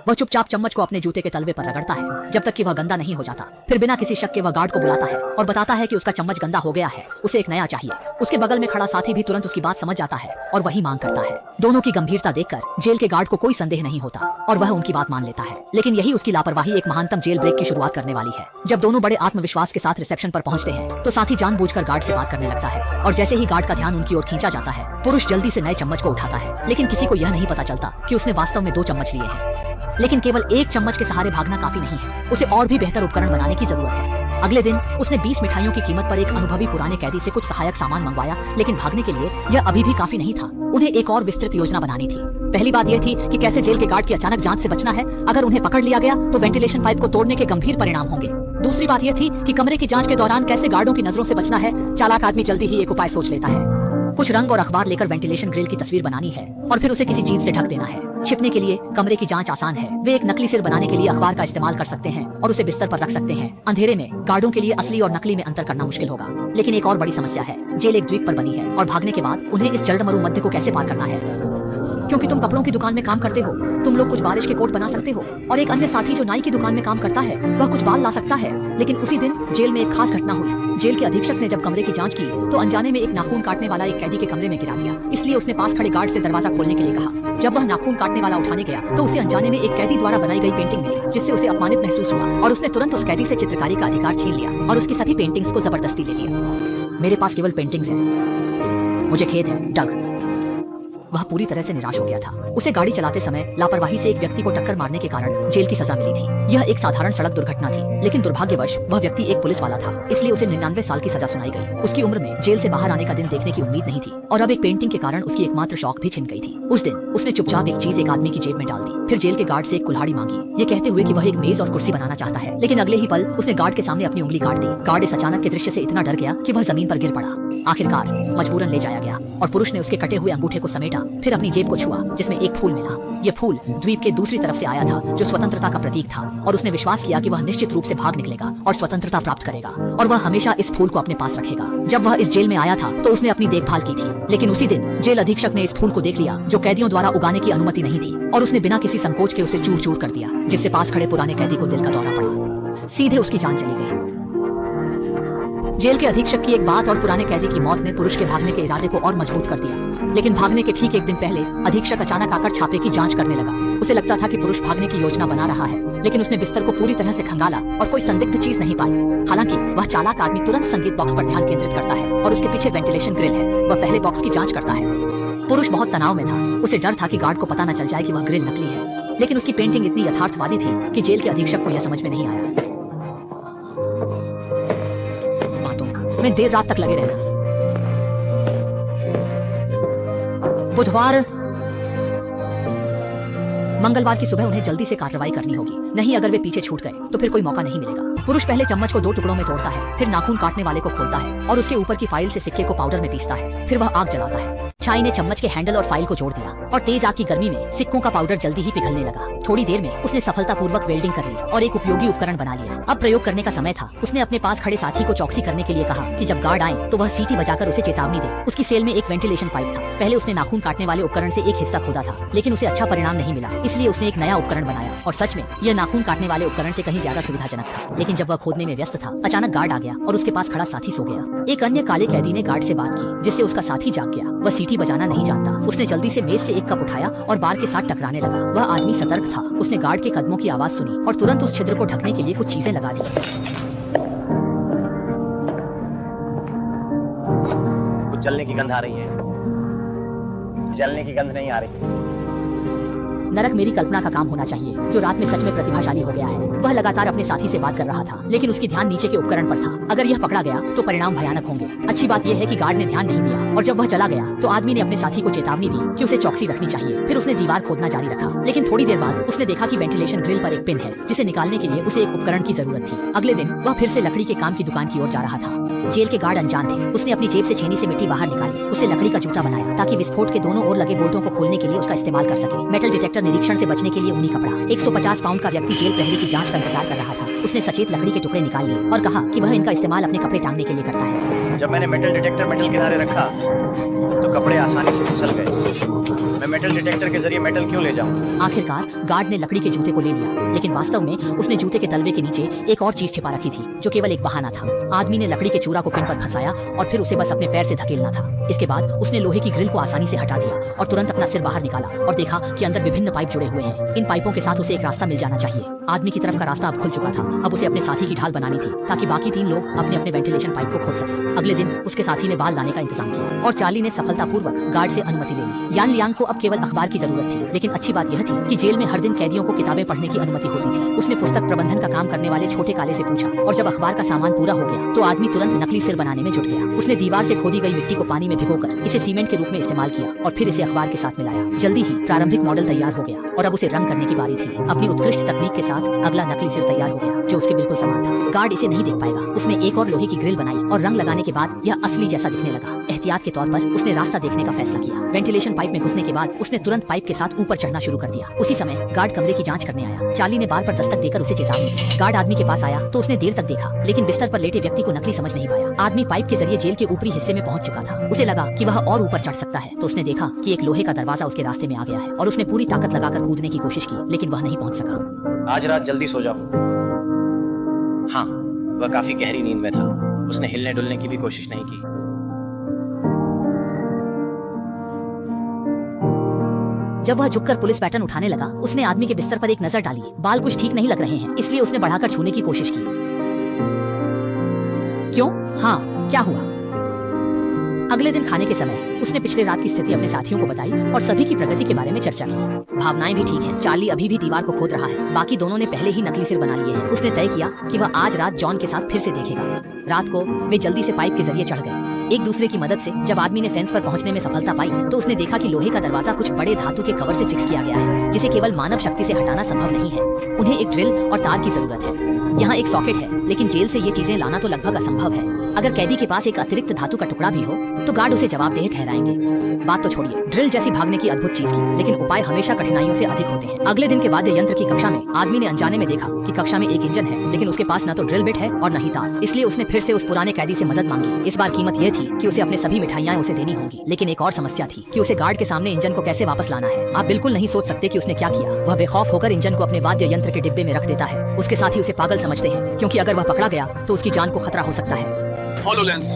वह चुपचाप चम्मच को अपने जूते के तलवे पर रगड़ता है जब तक कि वह गंदा नहीं हो जाता। फिर बिना किसी शक के वह गार्ड को बुलाता है और बताता है कि उसका चम्मच गंदा हो गया है, उसे एक नया चाहिए। उसके बगल में खड़ा साथी भी तुरंत उसकी बात समझ जाता है और वही मांग करता है। दोनों की गंभीरता देखकर जेल के गार्ड को कोई संदेह नहीं होता और वह उनकी बात मान लेता है। लेकिन यही उसकी लापरवाही एक महानतम जेल ब्रेक की शुरुआत करने वाली है। जब दोनों बड़े आत्मविश्वास के साथ रिसेप्शन पर पहुंचते हैं तो साथी जानबूझकर गार्ड से बात करने लगता है और जैसे ही गार्ड का ध्यान उनकी ओर खींचा जाता है, पुरुष जल्दी से नए चम्मच को उठाता है। लेकिन किसी को यह नहीं पता चलता कि उसने वास्तव में 2 चम्मच लिए हैं। लेकिन केवल एक चम्मच के सहारे भागना काफी नहीं है, उसे और भी बेहतर उपकरण बनाने की जरूरत है। अगले दिन उसने 20 मिठाइयों की कीमत पर एक अनुभवी पुराने कैदी से कुछ सहायक सामान मंगवाया, लेकिन भागने के लिए यह अभी भी काफी नहीं था। उन्हें एक और विस्तृत योजना बनानी थी। पहली बात यह थी कि कैसे जेल के गार्ड की अचानक जांच से बचना है। अगर उन्हें पकड़ लिया गया तो वेंटिलेशन पाइप को तोड़ने के गंभीर परिणाम होंगे। दूसरी बात यह थी कि कमरे की जांच के दौरान कैसे गार्डों की नजरों से बचना है। चालाक आदमी जल्दी ही एक उपाय सोच लेता है। कुछ रंग और अखबार लेकर वेंटिलेशन ग्रिल की तस्वीर बनानी है और फिर उसे किसी चीज से ढक देना है। छिपने के लिए कमरे की जांच आसान है। वे एक नकली सिर बनाने के लिए अखबार का इस्तेमाल कर सकते हैं और उसे बिस्तर पर रख सकते हैं। अंधेरे में गार्डों के लिए असली और नकली में अंतर करना मुश्किल होगा। लेकिन एक और बड़ी समस्या है, जेल एक द्वीप पर बनी है और भागने के बाद उन्हें इस जलमरू मध्य को कैसे पार करना है। क्योंकि तुम कपड़ों की दुकान में काम करते हो, तुम लोग कुछ बारिश के कोट बना सकते हो और एक अन्य साथी जो नाई की दुकान में काम करता है वह कुछ बाल ला सकता है। लेकिन उसी दिन जेल में एक खास घटना हुई। जेल के अधीक्षक ने जब कमरे की जांच की तो अनजाने में एक नाखून काटने वाला एक कैदी के कमरे में गिरा दिया। इसलिए उसने पास खड़े गार्ड से दरवाजा खोलने के लिए कहा। जब वह नाखून काटने वाला उठाने गया तो उसे अनजाने में एक कैदी द्वारा बनाई गई पेंटिंग मिली, जिससे उसे अपमानित महसूस हुआ और उसने तुरंत उस कैदी से चित्रकारी का अधिकार छीन लिया और उसकी सभी पेंटिंग्स को जबरदस्ती ले लिया। मेरे पास केवल पेंटिंग्स हैं, मुझे खेद है डग। वह पूरी तरह से निराश हो गया था। उसे गाड़ी चलाते समय लापरवाही से एक व्यक्ति को टक्कर मारने के कारण जेल की सजा मिली थी। यह एक साधारण सड़क दुर्घटना थी, लेकिन दुर्भाग्यवश वह व्यक्ति एक पुलिस वाला था, इसलिए उसे 99 साल की सजा सुनाई गई। उसकी उम्र में जेल से बाहर आने का दिन देखने की उम्मीद नहीं थी और अब एक पेंटिंग के कारण उसकी एकमात्र शौक भी छिन गई थी। उस दिन उसने चुपचाप एक चीज एक आदमी की जेब में डाल दी, फिर जेल के गार्ड से एक कुल्हाड़ी मांगी, ये कहते हुए कि वह एक मेज और कुर्सी बनाना चाहता है। लेकिन अगले ही पल उसने गार्ड के सामने अपनी उंगली काट दी। गार्ड इस अचानक के दृश्य से इतना डर गया कि वह जमीन पर गिर पड़ा। आखिरकार मजबूरन ले जाया गया और पुरुष ने उसके कटे हुए अंगूठे को समेटा, फिर अपनी जेब को छुआ जिसमें एक फूल मिला। ये फूल द्वीप के दूसरी तरफ से आया था, जो स्वतंत्रता का प्रतीक था और उसने विश्वास किया कि वह निश्चित रूप से भाग निकलेगा और स्वतंत्रता प्राप्त करेगा और वह हमेशा इस फूल को अपने पास रखेगा। जब वह इस जेल में आया था तो उसने अपनी देखभाल की थी, लेकिन उसी दिन जेल अधीक्षक ने इस फूल को देख लिया जो कैदियों द्वारा उगाने की अनुमति नहीं थी और उसने बिना किसी संकोच के उसे चूर चूर कर दिया, जिससे पास खड़े पुराने कैदी को दिल का दौरा पड़ा। सीधे उसकी जान चली गई। जेल के अधीक्षक की एक बात और पुराने कैदी की मौत ने पुरुष के भागने के इरादे को और मजबूत कर दिया। लेकिन भागने के ठीक एक दिन पहले अधीक्षक अचानक आकर छापे की जांच करने लगा। उसे लगता था कि पुरुष भागने की योजना बना रहा है, लेकिन उसने बिस्तर को पूरी तरह से खंगाला और कोई संदिग्ध चीज नहीं पाई। हालांकि वह चालाक आदमी तुरंत संगीत बॉक्स पर ध्यान केंद्रित करता है और उसके पीछे वेंटिलेशन ग्रिल है। वह पहले बॉक्स की जांच करता है। पुरुष बहुत तनाव में था। उसे डर था कि गार्ड को पता न चल जाए कि वह ग्रिल नकली है, लेकिन उसकी पेंटिंग इतनी यथार्थवादी थी कि जेल के अधीक्षक को यह समझ में नहीं आया। में देर रात तक लगे रहना। बुधवार मंगलवार की सुबह उन्हें जल्दी से कार्रवाई करनी होगी, नहीं अगर वे पीछे छूट गए तो फिर कोई मौका नहीं मिलेगा। पुरुष पहले चम्मच को 2 टुकड़ों में तोड़ता है, फिर नाखून काटने वाले को खोलता है और उसके ऊपर की फाइल से सिक्के को पाउडर में पीसता है। फिर वह आग जलाता है। छाई ने चम्मच के हैंडल और फाइल को जोड़ दिया और तेज आग की गर्मी में सिक्कों का पाउडर जल्दी ही पिघलने लगा। थोड़ी देर में उसने सफलतापूर्वक वेल्डिंग कर ली और एक उपयोगी उपकरण बना लिया। अब प्रयोग करने का समय था। उसने अपने पास खड़े साथी को चौकसी करने के लिए कहा कि जब गार्ड आए तो वह सीटी बजाकर उसे चेतावनी दे। उसकी सेल में एक वेंटिलेशन पाइप था। पहले उसने नाखून काटने वाले उपकरण से एक हिस्सा खोदा था, लेकिन उसे अच्छा परिणाम नहीं मिला, इसलिए उसने एक नया उपकरण बनाया और सच में यह नाखून काटने वाले उपकरण से कहीं ज्यादा सुविधाजनक था। लेकिन जब वह खोदने में व्यस्त था, अचानक गार्ड आ गया और उसके पास खड़ा साथी सो गया। एक अन्य काले कैदी ने गार्ड से बात की, जिससे उसका साथी जाग गया। वह सीटी बजाना नहीं जानता। उसने जल्दी से मेज से एक कप उठाया और बार के साथ टकराने लगा। वह आदमी सतर्क था। उसने गार्ड के कदमों की आवाज सुनी और तुरंत उस छिद्र को ढकने के लिए कुछ चीजें लगा दी। कुछ जलने की गंध आ रही है। जलने की गंध नहीं आ रही। नरक मेरी कल्पना का काम होना चाहिए, जो रात में सच में प्रतिभाशाली हो गया है। वह लगातार अपने साथी से बात कर रहा था, लेकिन उसकी ध्यान नीचे के उपकरण पर था। अगर यह पकड़ा गया तो परिणाम भयानक होंगे। अच्छी बात यह है कि गार्ड ने ध्यान नहीं दिया और जब वह चला गया तो आदमी ने अपने साथी को चेतावनी दी कि उसे चौकसी रखनी चाहिए। फिर उसने दीवार खोदना जारी रखा, लेकिन थोड़ी देर बाद उसने देखा कि वेंटिलेशन ग्रिल पर एक पिन है, जिसे निकालने के लिए उसे एक उपकरण की जरूरत थी। अगले दिन वह फिर से लकड़ी के काम की दुकान की ओर जा रहा था। जेल के गार्ड अनजान थे। उसने अपनी जेब से छेनी से मिट्टी बाहर निकाली, उसे लकड़ी का जूता बनाया ताकि विस्फोट के दोनों ओर लगे बोल्टों को खोलने के लिए उसका इस्तेमाल कर सके। मेटल डिटेक्टर निरीक्षण से बचने के लिए ऊनी कपड़ा। 150 पाउंड का व्यक्ति जेल प्रहरी की जांच का इंतजार कर रहा था। उसने सचेत लकड़ी के टुकड़े निकाल लिए और कहा कि वह इनका इस्तेमाल अपने कपड़े टांगने के लिए करता है। जब मैंने मेटल डिटेक्टर मेटल किनारे रखा तो कपड़े आसानी से फिसल गए। मैं मेटल डिटेक्टर के जरिए मेटल क्यों ले जाऊं? आखिरकार गार्ड ने लकड़ी के जूते को ले लिया, लेकिन वास्तव में उसने जूते के तलवे के नीचे एक और चीज छिपा रखी थी जो केवल एक बहाना था। आदमी ने लकड़ी के चूरा को पिन पर फंसाया और फिर उसे बस अपने पैर से धकेलना था। इसके बाद उसने लोहे की ग्रिल को आसानी से हटा दिया और तुरंत अपना सिर बाहर निकाला और देखा कि अंदर विभिन्न पाइप जुड़े हुए हैं। इन पाइपों के साथ उसे एक रास्ता मिल जाना चाहिए। आदमी की तरफ का रास्ता अब खुल चुका था। अब उसे अपने साथी की ढाल बनानी थी ताकि बाकी 3 लोग अपने अपने वेंटिलेशन पाइप को खोल सके। अगले दिन उसके साथी ने बाल लाने का इंतजाम किया और चार्ली ने सफलतापूर्वक गार्ड से अनुमति ले ली। यान लियांग को अब केवल अखबार की जरूरत थी, लेकिन अच्छी बात यह थी कि जेल में हर दिन कैदियों को किताबें पढ़ने की अनुमति होती थी। उसने पुस्तक प्रबंधन का काम करने वाले छोटे काले से पूछा और जब अखबार का सामान पूरा हो गया तो आदमी तुरंत नकली सिर बनाने में जुट गया। उसने दीवार से खोदी गई मिट्टी को पानी में भिगोकर इसे सीमेंट के रूप में इस्तेमाल किया और फिर इसे अखबार के साथ मिलाया। जल्दी ही प्रारंभिक मॉडल तैयार हो गया और अब उसे रंग करने की बारी थी। अपनी उत्कृष्ट तकनीक के साथ अगला नकली सिर तैयार हो गया जो उसके बिल्कुल समान था। गार्ड इसे नहीं देख पाएगा। उसने एक और लोहे की ग्रिल बनाई और रंग लगाने के बाद यह असली जैसा दिखने लगा। एहतियात के तौर पर उसने रास्ता देखने का फैसला किया। वेंटिलेशन पाइप में घुसने के बाद उसने तुरंत पाइप के साथ ऊपर चढ़ना शुरू कर दिया। उसी समय गार्ड कमरे की जांच करने आया। चार्ली ने बार पर दस्तक देकर उसे चेतावनी दी। गार्ड आदमी के पास आया तो उसने देर तक देखा, लेकिन बिस्तर पर लेटे व्यक्ति को नकली समझ नहीं पाया। आदमी पाइप के जरिए जेल के ऊपरी हिस्से में पहुंच चुका था। उसे लगा कि वह और ऊपर चढ़ सकता है तो उसने देखा कि एक लोहे का दरवाजा उसके रास्ते में आ गया है और उसने पूरी ताकत लगाकर कूदने की कोशिश की, लेकिन वह नहीं पहुंच सका। आज रात जल्दी सो जाओ। हाँ, वह काफी गहरी नींद में था। उसने हिलने डुलने की भी कोशिश नहीं की। जब वह झुककर पुलिस पैटर्न उठाने लगा, उसने आदमी के बिस्तर पर एक नजर डाली। बाल कुछ ठीक नहीं लग रहे हैं, इसलिए उसने बढ़ाकर छूने की कोशिश की। क्यों? हाँ, क्या हुआ? अगले दिन खाने के समय उसने पिछले रात की स्थिति अपने साथियों को बताई और सभी की प्रगति के बारे में चर्चा की। भावनाएं भी ठीक हैं। चार्ली अभी भी दीवार को खोद रहा है। बाकी दोनों ने पहले ही नकली सिर बना लिए हैं। उसने तय किया कि वह आज रात जॉन के साथ फिर से देखेगा। रात को वे जल्दी से पाइप के जरिए चढ़ गए। एक दूसरे की मदद से जब आदमी ने फेंस पर पहुंचने में सफलता पाई तो उसने देखा कि लोहे का दरवाजा कुछ बड़े धातु के कवर से फिक्स किया गया है, जिसे केवल मानव शक्ति से हटाना संभव नहीं है। उन्हें एक ड्रिल और तार की जरूरत है। यहाँ एक सॉकेट है, लेकिन जेल से ये चीजें लाना तो लगभग असंभव है। अगर कैदी के पास एक अतिरिक्त धातु का टुकड़ा भी हो तो गार्ड उसे जवाबदेह ठहराएंगे। बात तो छोड़िए ड्रिल जैसी भागने की अद्भुत चीज की, लेकिन उपाय हमेशा कठिनाइयों से अधिक होते हैं। अगले दिन के वाद्य यंत्र की कक्षा में आदमी ने अनजाने में देखा कि कक्षा में एक इंजन है, लेकिन उसके पास न तो ड्रिल बिट है और न ही तार। इसलिए उसने फिर से उस पुराने कैदी से मदद मांगी। इस बार कीमत यह थी कि उसे अपने सभी मिठाइयां उसे देनी होंगी, लेकिन एक और समस्या थी कि उसे गार्ड के सामने इंजन को कैसे वापस लाना है। आप बिल्कुल नहीं सोच सकते कि उसने क्या किया। वह बेखौफ होकर इंजन को अपने वाद्य यंत्र के डिब्बे में रख देता है। उसके साथी उसे पागल समझते हैं, क्योंकि अगर वह पकड़ा गया तो उसकी जान को खतरा हो सकता है। HoloLens।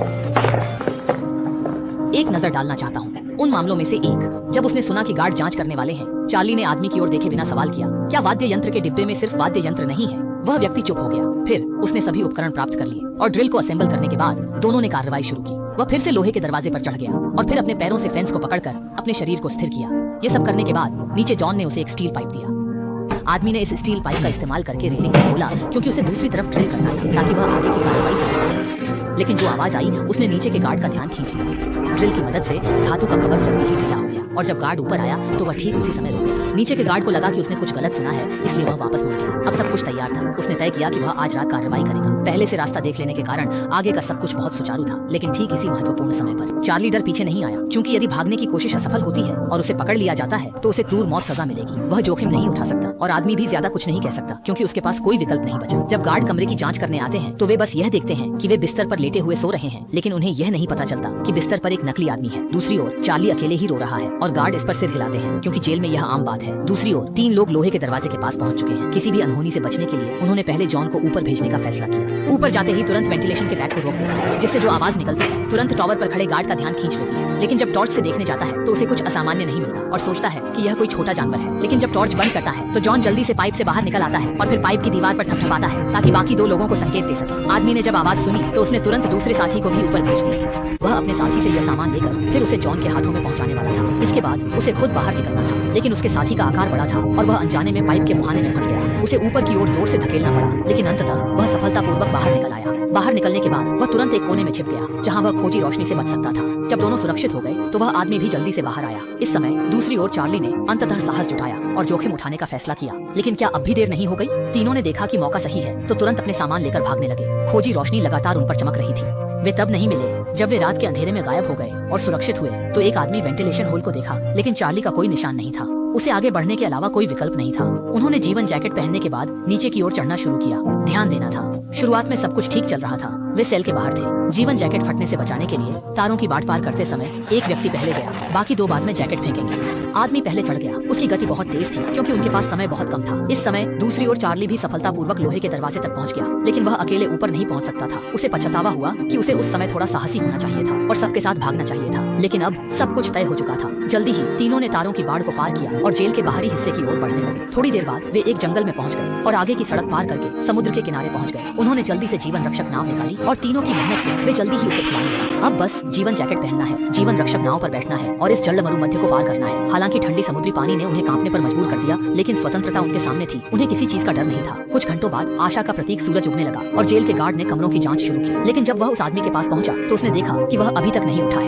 एक नजर डालना चाहता हूँ उन मामलों में से एक जब उसने सुना कि गार्ड जांच करने वाले हैं। चार्ली ने आदमी की ओर देखे बिना सवाल किया, क्या वाद्य यंत्र के डिब्बे में सिर्फ वाद्य यंत्र नहीं है? वह व्यक्ति चुप हो गया। फिर उसने सभी उपकरण प्राप्त कर लिए और ड्रिल को असेंबल करने के बाद दोनों ने कार्रवाई शुरू की। वह फिर से लोहे के दरवाजे पर चढ़ गया और फिर अपने पैरों से फेंस को पकड़कर अपने शरीर को स्थिर किया। ये सब करने के बाद नीचे जॉन ने उसे एक स्टील पाइप दिया। आदमी ने इस स्टील पाइप का इस्तेमाल करके रेलिंग को खोला, क्योंकि उसे दूसरी तरफ ड्रिल करना था ताकि वह आगे की कार्रवाई जारी कर सके। लेकिन जो आवाज आई उसने नीचे के गार्ड का ध्यान खींच लिया। ड्रिल की मदद से धातु का कवर जल्दी ही ढीला हो गया और जब गार्ड ऊपर आया तो वह ठीक उसी समय रुक गया। नीचे के गार्ड को लगा कि उसने कुछ गलत सुना है, इसलिए वह वापस मुड़ गया। अब सब कुछ तैयार था। उसने तय किया कि वह आज रात कार्रवाई करेगा। पहले से रास्ता देख लेने के कारण आगे का सब कुछ बहुत सुचारू था, लेकिन ठीक इसी महत्वपूर्ण समय पर चार्ली डर पीछे नहीं आया, क्योंकि यदि भागने की कोशिश असफल होती है और उसे पकड़ लिया जाता है तो उसे क्रूर मौत सजा मिलेगी। वह जोखिम नहीं उठा सकता और आदमी भी ज्यादा कुछ नहीं कह सकता, क्योंकि उसके पास कोई विकल्प नहीं बचा। जब गार्ड कमरे की जांच करने आते हैं तो वे बस यह देखते हैं कि वे बिस्तर पर लेटे हुए सो रहे हैं, लेकिन उन्हें यह नहीं पता चलता कि बिस्तर पर एक नकली आदमी है। दूसरी ओर चार्ली अकेले ही रो रहा है और गार्ड इस पर सिर हिलाते हैं, क्योंकि जेल में यह आम बात है। दूसरी ओर 3 लोग लोहे के दरवाजे के पास पहुंच चुके हैं। किसी भी अनहोनी से बचने के लिए उन्होंने पहले जॉन को ऊपर भेजने का फैसला किया। ऊपर जाते ही तुरंत वेंटिलेशन के पैक को रोक देता है, जिससे जो आवाज निकलती है तुरंत टॉवर पर खड़े गार्ड का ध्यान खींच लेती है। लेकिन जब टॉर्च से देखने जाता है तो उसे कुछ असामान्य नहीं मिलता और सोचता है कि यह कोई छोटा जानवर है। लेकिन जब टॉर्च बंद करता है तो जॉन जल्दी से पाइप से बाहर निकल आता है और फिर पाइप की दीवार पर थपथपाता है ताकि बाकी 2 लोगों को संकेत दे सके। आदमी ने जब आवाज सुनी तो उसने तुरंत दूसरे साथी को भी ऊपर भेज दिया। वह अपने साथी से यह सामान लेकर फिर उसे जॉन के हाथों में पहुंचाने वाला था। इसके बाद उसे खुद बाहर निकलना था, लेकिन उसके साथी का आकार बड़ा था और वह अनजाने में पाइप के मुहाने में फंस गया। उसे ऊपर की ओर जोर से धकेलना पड़ा, लेकिन अंततः वह सफलतापूर्वक बाहर निकल आया। बाहर निकलने के बाद वह तुरंत एक कोने में छिप गया, जहां वह खोजी रोशनी से बच सकता था। जब दोनों सुरक्षित हो गए तो वह आदमी भी जल्दी से बाहर आया। इस समय दूसरी ओर चार्ली ने अंततः साहस जुटाया और जोखिम उठाने का फैसला किया। लेकिन क्या अब भी देर नहीं हो गई? तीनों ने देखा कि मौका सही है तो तुरंत अपने सामान लेकर भागने लगे। खोजी रोशनी लगातार उन पर चमक रही थी। वे तब नहीं मिले जब वे रात के अंधेरे में गायब हो गए और सुरक्षित हुए तो एक आदमी वेंटिलेशन होल को देखा, लेकिन चार्ली का कोई निशान नहीं था। उसे आगे बढ़ने के अलावा कोई विकल्प नहीं था। उन्होंने जीवन जैकेट पहनने के बाद नीचे की ओर चढ़ना शुरू किया। ध्यान देना था, शुरुआत में सब कुछ ठीक चल रहा था। वे सेल के बाहर थे। जीवन जैकेट फटने से बचाने के लिए तारों की बाट पार करते समय एक व्यक्ति पहले गया, बाकी दो बाद में जैकेट फेंकेंगे। आदमी पहले चढ़ गया। उसकी गति बहुत तेज थी क्योंकि उनके पास समय बहुत कम था। इस समय दूसरी ओर चार्ली भी सफलतापूर्वक लोहे के दरवाजे तक पहुंच गया, लेकिन वह अकेले ऊपर नहीं पहुंच सकता था। उसे पछतावा हुआ कि उसे उस समय थोड़ा साहसी होना चाहिए था और सबके साथ भागना चाहिए था, लेकिन अब सब कुछ तय हो चुका था। जल्दी ही तीनों ने तारों की बाड़ को पार किया और जेल के बाहरी हिस्से की ओर बढ़ने लगे। थोड़ी देर बाद वे एक जंगल में पहुंच गए और आगे की सड़क पार करके समुद्र के किनारे पहुंच गए। उन्होंने जल्दी से जीवन रक्षक नाव निकाली और तीनों की मेहनत से वे जल्दी ही उसे खुलाने लगे। अब बस जीवन जैकेट पहनना है, जीवन रक्षक नाव पर बैठना है और इस जल मरुमध्य को पार करना है। हालांकि ठंडी समुद्री पानी ने उन्हें कांपने पर मजबूर कर दिया, लेकिन स्वतंत्रता उनके सामने थी। उन्हें किसी चीज का डर नहीं था। कुछ घंटों बाद आशा का प्रतीक सूरज उगने लगा और जेल के गार्ड ने कमरों की जांच शुरू की, लेकिन जब वह उस आदमी के पास पहुंचा तो उसने देखा कि वह अभी तक नहीं उठा है।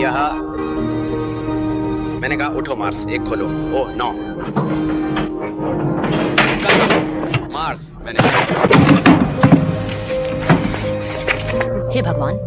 यह मैंने कहा उठो मार्स, एक खोलो। ओह नो, मार्स मैंने। हे भगवान!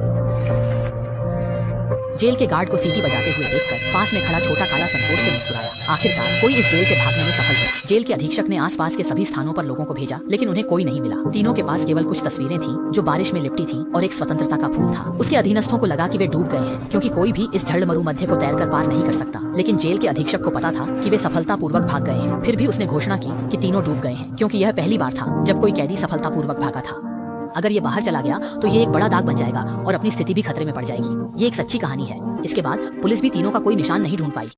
जेल के गार्ड को सीटी बजाते हुए देखकर पास में खड़ा छोटा काला संतोष से मुस्कुराया। आखिरकार कोई इस जेल से भागने में सफल हुआ। जेल के अधीक्षक ने आसपास के सभी स्थानों पर लोगों को भेजा, लेकिन उन्हें कोई नहीं मिला। तीनों के पास केवल कुछ तस्वीरें थीं जो बारिश में लिपटी थीं और एक स्वतंत्रता का फूल था। उसके अधीनस्थों को लगा कि वे डूब गए हैं, क्योंकि कोई भी इस जल मरुमध्य को तैरकर पार नहीं कर सकता। लेकिन जेल के अधीक्षक को पता था कि वे सफलतापूर्वक भाग गए हैं। फिर भी उसने घोषणा की कि तीनों डूब गए हैं, क्योंकि यह पहली बार था जब कोई कैदी सफलतापूर्वक भागा था। अगर ये बाहर चला गया तो ये एक बड़ा दाग बन जाएगा और अपनी स्थिति भी खतरे में पड़ जाएगी। ये एक सच्ची कहानी है। इसके बाद पुलिस भी तीनों का कोई निशान नहीं ढूंढ पाई।